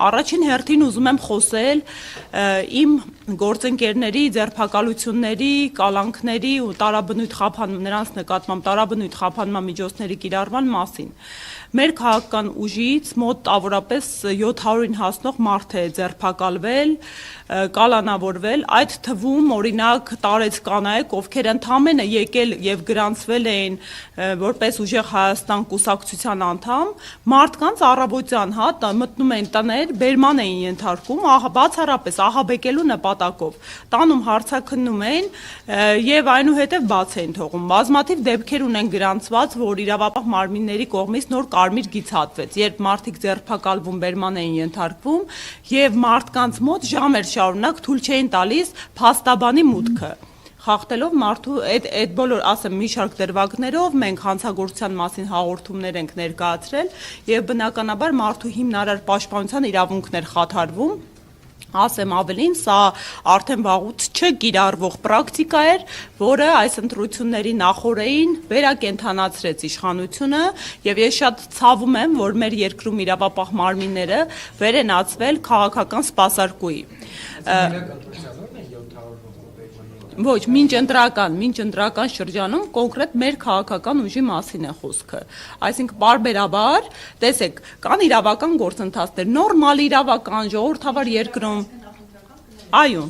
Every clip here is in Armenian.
Առաջին հերթին ուզում եմ խոսել իմ գործընկերների ձերբակալությունների, կալանքների ու նրանց նկատմամբ տարաբնույթ խափանման միջոցների կիրառման մասին։ Մեր քաղաքական ուժից մոտ տավորապես 700-ին հասնող մարդ է ձերբակալվել, կալանավորվել, այդ թվում օրինակ տարեց կանայք, ովքեր ընդամենը եկել եւ գրանցվել էին որպես ուժեղ Հայաստան կուսակցության անդամ, մարդկանց առավոտյան մտնում էին տներ, բերման էին ենթարկում, բացառապես ահաբեկելու նպատակով, տանում հարցաքննում էին եւ այնուհետեւ բաց էին թողում։ Բազմաթիվ դեպքեր ունեն գրանցված, որ իրավապահ մարմինների կողմից նոր կարմիր գիծ հատվեց, երբ մարդիկ ձերբակալվում, բերման էին ենթարկվում եւ մարդկանց մոտ ժամեր շարունակ թույլ չէին տալիս փաստաբանի մուտքը, խախտելով մարդու այդ բոլոր, ասեմ, մի շարք դրվագներով մենք հանցագործության մասին հաղորդումներ ենք ներկայացրել եւ բնականաբար մարդու հիմնարար պաշտպանության իրավունքներ խաթարվում։ Ասեմ ավելին, սա արդեն վաղուց չկիրառվող պրակտիկա էր, որը այս ընտրությունների նախօրեին վերակենդանացրեց իշխանությունը եւ ես շատ ցավում եմ, որ մեր երկրում իրավապահ մարմինները վեր են ածվել քաղաքական սպասարկուի։ Ոչ, մինչ ընտրական շրջանում կոնկրետ մեր քաղաքական ուժի մասին է խոսքը։ Այսինքն պարբերաբար, տեսեք, կան իրավական գործընթացներ, նորմալ իրավական ժողովրդավար երկրում։ Այո։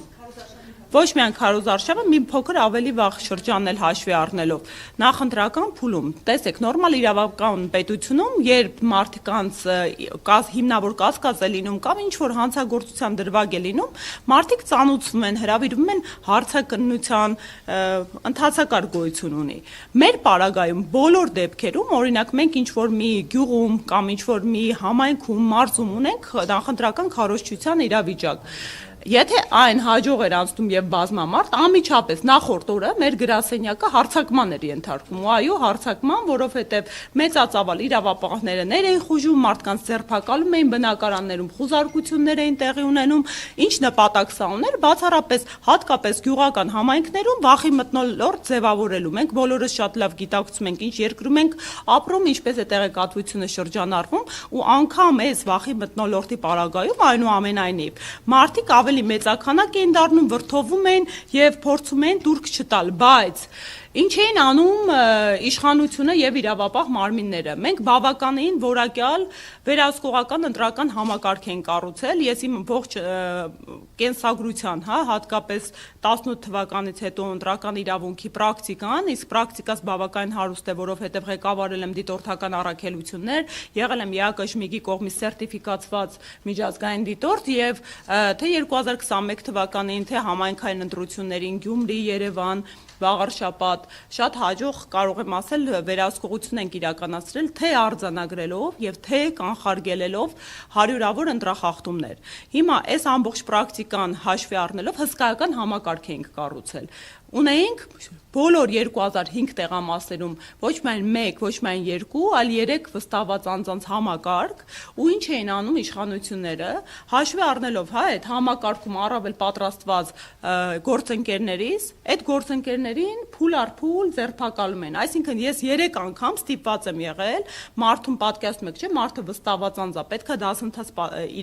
Ոչ միայն քարոզարշավը, մի փոքր ավելի վաղ շրջանն էլ հաշվի առնելով, նախընտրական փուլում, տեսեք, նորմալ իրավական պետությունում, երբ մարդկանց հիմնավոր կասկած է լինում կամ ինչ-որ հանցագործության դրվագ է լինում, մարդիկ ծանուցվում են, հրավիրվում են հարցաքննության, ընթացակարգ գոյություն ունի։ Մեր պարագայում բոլոր դեպքերում, օրինակ մենք ինչ-որ մի գյուղում կամ ինչ-որ մի համայնքում, մարզում ունենք նախընտրական քարոզչության իրավիճակ։ Եթե այն հաջող էր անցնում եւ բազմամարդ, անմիջապես նախորդ օրը մեր գրասենյակը հարձակման էր ենթարկվում։ Ու այո, հարձակման, որովհետեւ մեծածավալ իրավապահները ներ էին խուժում, մարդկանց ձերբակալում էին, բնակարաններում խուզարկություններ էին տեղի ունենում, ինչ նպատակ սա ուներ, բացառապես հատկապես գյուղական համայնքներում վախի մթնոլորտ ձևավորելու։ Մենք բոլորս շատ լավ գիտակցում ենք, ինչ երկրում ենք ապրում, ինչպես է տեղեկատվությունը շրջանառվում, ու անգամ այս վախի մթնոլորտի պարագայում այնուամենայնիվ մարդիկ ավելի մեծականակ էին դառնում, վրդովում էին եւ փորձում էին դուրք չտալ, բայց ինչ էին անում իշխանությունը եւ իրավապահ մարմինները։ Մենք բավականին որակյալ վերահսկողական ընտրական համակարգ են կառուցել։ Ես իմ ողջ կենսագրության, հատկապես 18 թվականից հետո ընտրական իրավունքի պրակտիկան, իսկ պրակտիկաս բավականին հարուստ է, որովհետեւ ղեկավարել եմ դիտորդական առաքելություններ, եղել եմ ԵԱԿ-ի կողմից սերտիֆիկացված միջազգային դիտորդ եւ թե 2021 թվականին, թե համայնքային ընտրություններին Գյումրի, Երևան, Վաղարշապատ շատ հաջող կարող եմ ասել վերահսկողություն ենք իրականացրել թե արձանագրելով եւ թե կանխարգելելով հարյուրավոր ընտրախախտումներ։ Հիմա այս ամբողջ պրակտիկան հաշվի առնելով հսկայական համակարգ ենք կառուցել։ Ունեինք բոլոր 2005 տեղամասերում ոչ միայն 1, ոչ միայն 2, այլ 3 վստահված անձանց համակարգ, ու ինչ էին անում իշխանությունները, հաշվի առնելով այդ համակարգում առավել պատրաստված գործընկերներից, այդ գործընկերներին փուլ առ փուլ ձերբակալում են։ Այսինքն ես 3 անգամ ստիպված եմ եղել, մարդուն պատկերացնում եք, չէ՞, մարդը վստահված անձ է, պետք է դասընթաց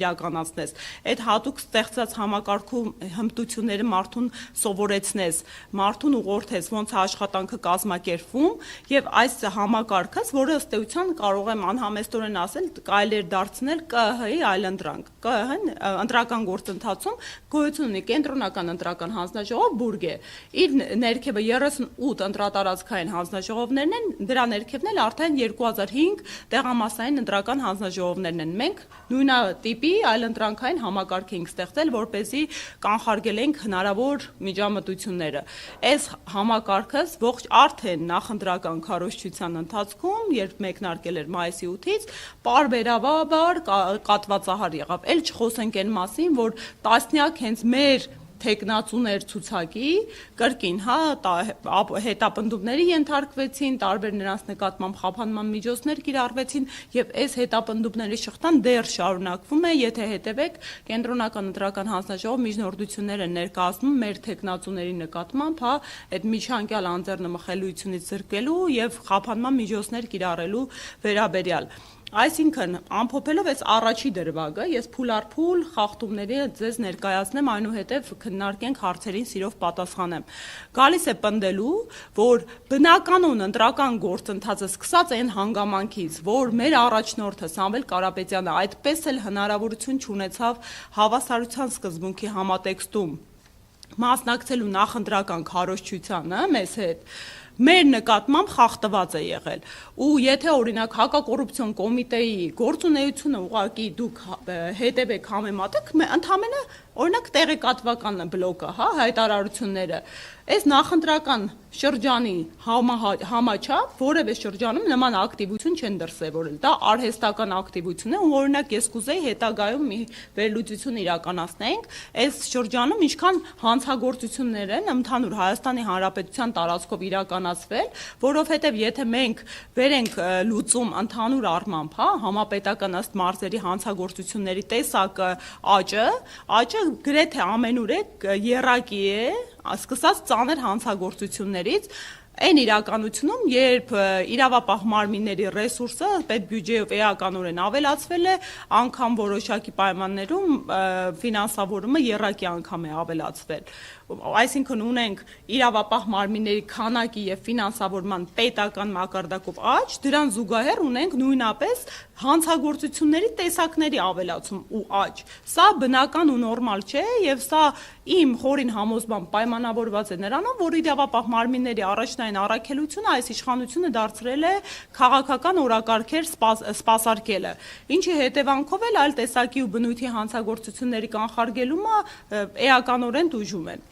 իրականացնես։ Այդ հատուկ ստեղծած համակարգում հմտությունները մարդուն սովորեցնես, մարդուն ուղղորդես, ոնց է աշխատանքը կազմակերպվում, եւ այս համակարգը, որը ըստ էության կարող եմ անհամեստորեն ասել, կարելի է դարձնել ԿԸՀ-ի այլընտրանք։ ԿԸՀ-ն ընտրական գործընթացում գոյություն ունի կենտրոնական ընտրական հանձնաժողով բուրգ է։ Իր ներքևը 38 ընտրատարածքային հանձնաժողովներն են, դրա ներքևն էլ արդեն 2005 տեղամասային ընտրական հանձնաժողովներն են։ Մենք նույնատիպի այլընտրանքային համակարգ ենք ստեղծել, որպեսզի կանխարգելենք հնարավոր միջամտությունները։ Այս համակարգս ողջ արդեն նախընտրական քարոզչության ընթացքում, երբ մեկնարկել էր մայիսի 8-ից, պարբերաբար կատվածահար եղավ։ Էլ չխոսենք այն մասին, որ տասնյակ հենց մեր թեկնածուներ ցուցակի կրկին, հետապնդումների ենթարկվեցին, տարբեր նրանց նկատմամբ խափանման միջոցներ կիրառվեցին եւ այս հետապնդումների շղթան դեռ շարունակվում է, եթե հետեւեք կենտրոնական ընտրական հանձնաժողով միջնորդություններ են ներկայացնում մեր թեկնածուների նկատմամբ, այդ միջանկյալ անձեռնմխելիությունից զրկելու եւ խափանման միջոցներ կիրառելու վերաբերյալ։ Այսինքն, ամփոփելով այս առաջի դրվագը, ես փուլ առ փուլ խախտումների ձեզ ներկայացնեմ, այնուհետև քննարկենք հարցերին սիրով պատասխանեմ։ Գալիս է պնդելու, որ բնականon ընտրական գործընթացը սկսած այն հանգամանքից, որ մեր առաջնորդը Սամվել Կարապետյանը այդպես էլ հնարավորություն չունեցավ հավասարության սկզբունքի համատեքստում մասնակցելու նախընտրական քարոզչությանը մեզ հետ, մեր նկատմամբ խախտված է եղել, ու եթե օրինակ հակակոռուպցիոն կոմիտեի գործունեությունը ուղղակի դուք հետևեք համեմատեք, ընդամենը օրինակ տեղեկատվական բլոկը, հա, հայտարարությունները, այս նախընտրական շրջանի համաչափ որևէ շրջանում նման ակտիվություն չեն դրսևորել, դա արհեստական ակտիվություն է, ու օրինակ ես կուզեի հետագայում մի վերլուծություն իրականացնենք այս շրջանում ինչքան հանցագործություններ են ընդհանուր Հայաստանի Հանրապետության տարածքով իրականացվել, որովհետև եթե մենք վերենք լուծում ընդհանուր առմամբ, հա, համապետական ըստ մարզերի հանցագործությունների տեսակը աճը գրեթե ամենուր եռակի է, սկսած ծանր հանցագործություններից, այն իրականությունում, երբ իրավապահ մարմինների ռեսուրսը պետբյուջեով էականորեն ավելացվել է, անգամ որոշակի պայմաններում ֆինանսավորումը եռակի անգամ է ավելացվել։ Այսինքն ունենք իրավապահ մարմինների քանակի եւ ֆինանսավորման պետական մակարդակով աճ, դրան զուգահեռ ունենք նույնապես հանցագործությունների տեսակների ավելացում ու աճ։ Սա բնական ու նորմալ չէ եւ սա իմ խորին համոզմամբ պայմանավորված է նրանով, որ իրավապահ մարմինների առաջնային առաքելությունը այս իշխանությունը դարձրել է քաղաքական օրակարգեր սպասարկելը, ինչի հետևանքով էլ այլ տեսակի ու բնույթի հանցագործությունների կանխարգելումը էականորեն տուժում են։